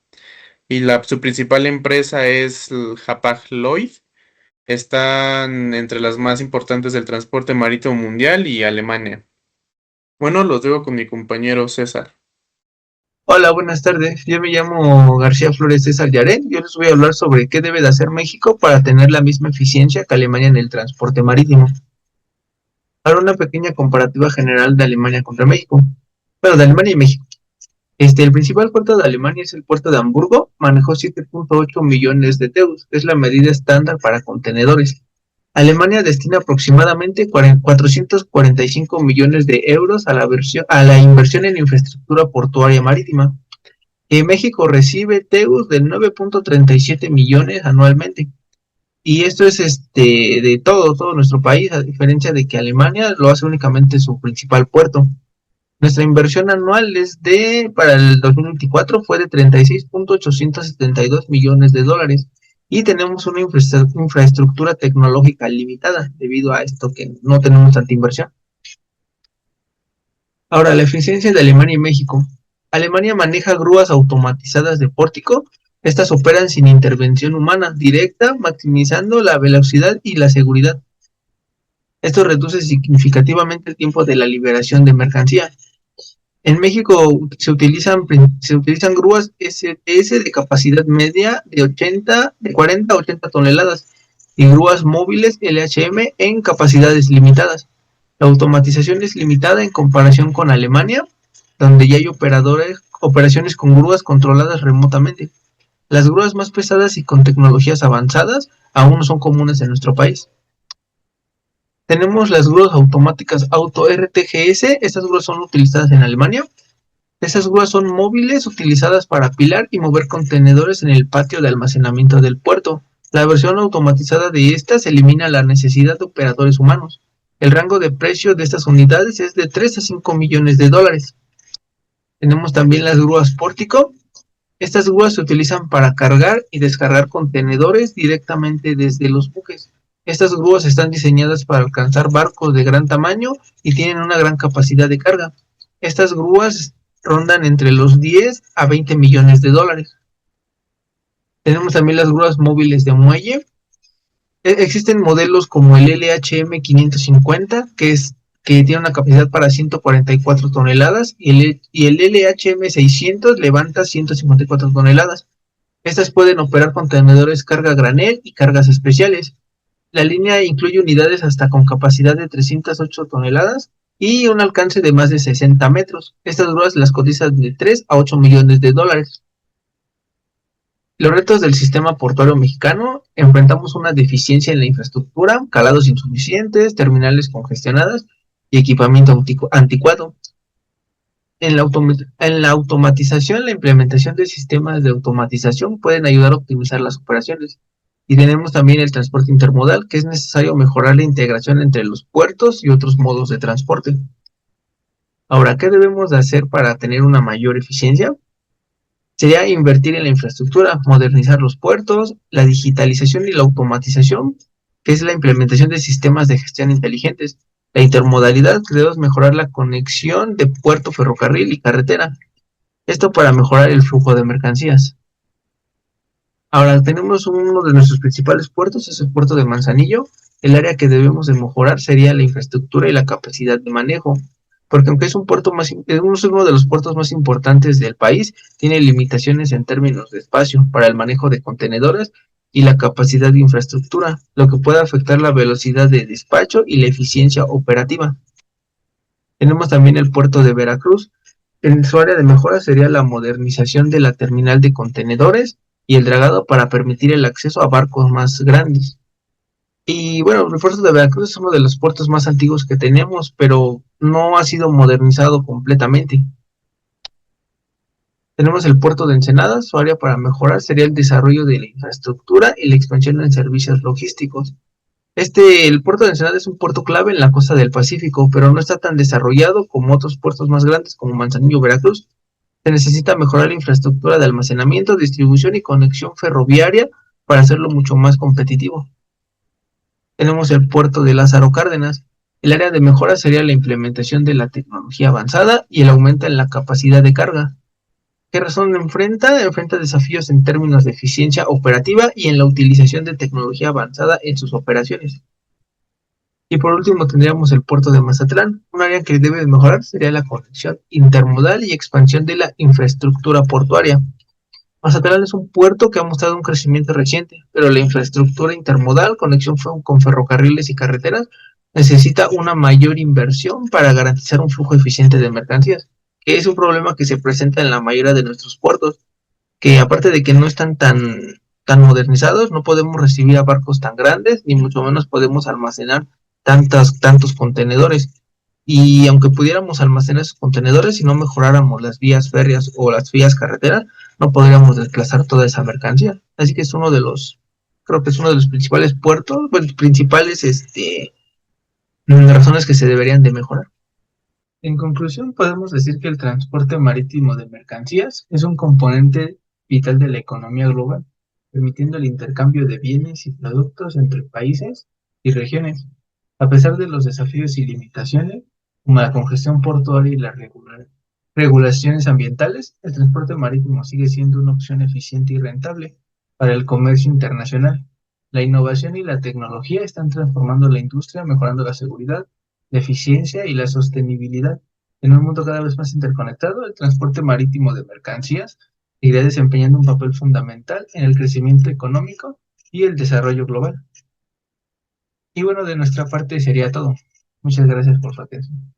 [SPEAKER 7] Y su principal empresa es el Hapag-Lloyd. Están entre las más importantes del transporte marítimo mundial y Alemania. Bueno, los dejo con mi compañero César.
[SPEAKER 8] Hola, buenas tardes. Yo me llamo García Flores César Yaret. Yo les voy a hablar sobre qué debe de hacer México para tener la misma eficiencia que Alemania en el transporte marítimo. Haré una pequeña comparativa general de Alemania contra México. Bueno, de Alemania y México. El principal puerto de Alemania es el puerto de Hamburgo, manejó 7.8 millones de TEUs, es la medida estándar para contenedores. Alemania destina aproximadamente 445 millones de euros a la inversión en infraestructura portuaria marítima. México recibe TEUs de 9.37 millones anualmente. Y esto es de todo nuestro país, a diferencia de que Alemania lo hace únicamente su principal puerto. Nuestra inversión anual para el 2024 fue de 36.872 millones de dólares y tenemos una infraestructura tecnológica limitada debido a esto que no tenemos tanta inversión. Ahora, la eficiencia de Alemania y México. Alemania maneja grúas automatizadas de pórtico. Estas operan sin intervención humana directa, maximizando la velocidad y la seguridad. Esto reduce significativamente el tiempo de la liberación de mercancía. En México se utilizan grúas STS de capacidad media de 40 a 80 toneladas y grúas móviles LHM en capacidades limitadas. La automatización es limitada en comparación con Alemania, donde ya hay operaciones con grúas controladas remotamente. Las grúas más pesadas y con tecnologías avanzadas aún no son comunes en nuestro país. Tenemos las grúas automáticas Auto RTGS. Estas grúas son utilizadas en Alemania. Estas grúas son móviles utilizadas para apilar y mover contenedores en el patio de almacenamiento del puerto. La versión automatizada de estas elimina la necesidad de operadores humanos. El rango de precio de estas unidades es de 3 a 5 millones de dólares. Tenemos también las grúas Pórtico. Estas grúas se utilizan para cargar y descargar contenedores directamente desde los buques. Estas grúas están diseñadas para alcanzar barcos de gran tamaño y tienen una gran capacidad de carga. Estas grúas rondan entre los 10 a 20 millones de dólares. Tenemos también las grúas móviles de muelle. Existen modelos como el LHM 550, que tiene una capacidad para 144 toneladas, y el LHM 600 levanta 154 toneladas. Estas pueden operar contenedores carga granel y cargas especiales. La línea incluye unidades hasta con capacidad de 308 toneladas y un alcance de más de 60 metros. Estas grúas las cotizan de 3 a 8 millones de dólares. Los retos del sistema portuario mexicano: enfrentamos una deficiencia en la infraestructura, calados insuficientes, terminales congestionadas y equipamiento anticuado. En la automatización, la implementación de sistemas de automatización pueden ayudar a optimizar las operaciones. Y tenemos también el transporte intermodal, que es necesario mejorar la integración entre los puertos y otros modos de transporte. Ahora, ¿qué debemos de hacer para tener una mayor eficiencia? Sería invertir en la infraestructura, modernizar los puertos, la digitalización y la automatización, que es la implementación de sistemas de gestión inteligentes. La intermodalidad, que debemos mejorar la conexión de puerto, ferrocarril y carretera. Esto para mejorar el flujo de mercancías. Ahora tenemos uno de nuestros principales puertos, es el puerto de Manzanillo. El área que debemos de mejorar sería la infraestructura y la capacidad de manejo, porque aunque es uno de los puertos más importantes del país, tiene limitaciones en términos de espacio para el manejo de contenedores y la capacidad de infraestructura, lo que puede afectar la velocidad de despacho y la eficiencia operativa. Tenemos también el puerto de Veracruz. En su área de mejora sería la modernización de la terminal de contenedores y el dragado para permitir el acceso a barcos más grandes. Y bueno, el puerto de Veracruz es uno de los puertos más antiguos que tenemos, pero no ha sido modernizado completamente. Tenemos el puerto de Ensenada. Su área para mejorar sería el desarrollo de la infraestructura y la expansión en servicios logísticos. El puerto de Ensenada es un puerto clave en la costa del Pacífico, pero no está tan desarrollado como otros puertos más grandes como Manzanillo o Veracruz. Se necesita mejorar la infraestructura de almacenamiento, distribución y conexión ferroviaria para hacerlo mucho más competitivo. Tenemos el puerto de Lázaro Cárdenas. El área de mejora sería la implementación de la tecnología avanzada y el aumento en la capacidad de carga. ¿Qué razón enfrenta? Enfrenta desafíos en términos de eficiencia operativa y en la utilización de tecnología avanzada en sus operaciones. Y por último tendríamos el puerto de Mazatlán. Un área que debe mejorar sería la conexión intermodal y expansión de la infraestructura portuaria. Mazatlán es un puerto que ha mostrado un crecimiento reciente, pero la infraestructura intermodal, conexión con ferrocarriles y carreteras, necesita una mayor inversión para garantizar un flujo eficiente de mercancías, que es un problema que se presenta en la mayoría de nuestros puertos, que aparte de que no están tan modernizados, no podemos recibir a barcos tan grandes, ni mucho menos podemos almacenar tantos contenedores. Y aunque pudiéramos almacenar esos contenedores, si no mejoráramos las vías férreas o las vías carreteras, no podríamos desplazar toda esa mercancía. Así que creo que es uno de los principales puertos, principales razones que se deberían de mejorar. En conclusión, podemos decir que el transporte marítimo de mercancías es un componente vital de la economía global, permitiendo el intercambio de bienes y productos entre países y regiones. A pesar de los desafíos y limitaciones, como la congestión portuaria y las regulaciones ambientales, el transporte marítimo sigue siendo una opción eficiente y rentable para el comercio internacional. La innovación y la tecnología están transformando la industria, mejorando la seguridad, la eficiencia y la sostenibilidad, En un mundo cada vez más interconectado, el transporte marítimo de mercancías seguirá desempeñando un papel fundamental en el crecimiento económico y el desarrollo global. Y bueno, de nuestra parte sería todo. Muchas gracias por su atención.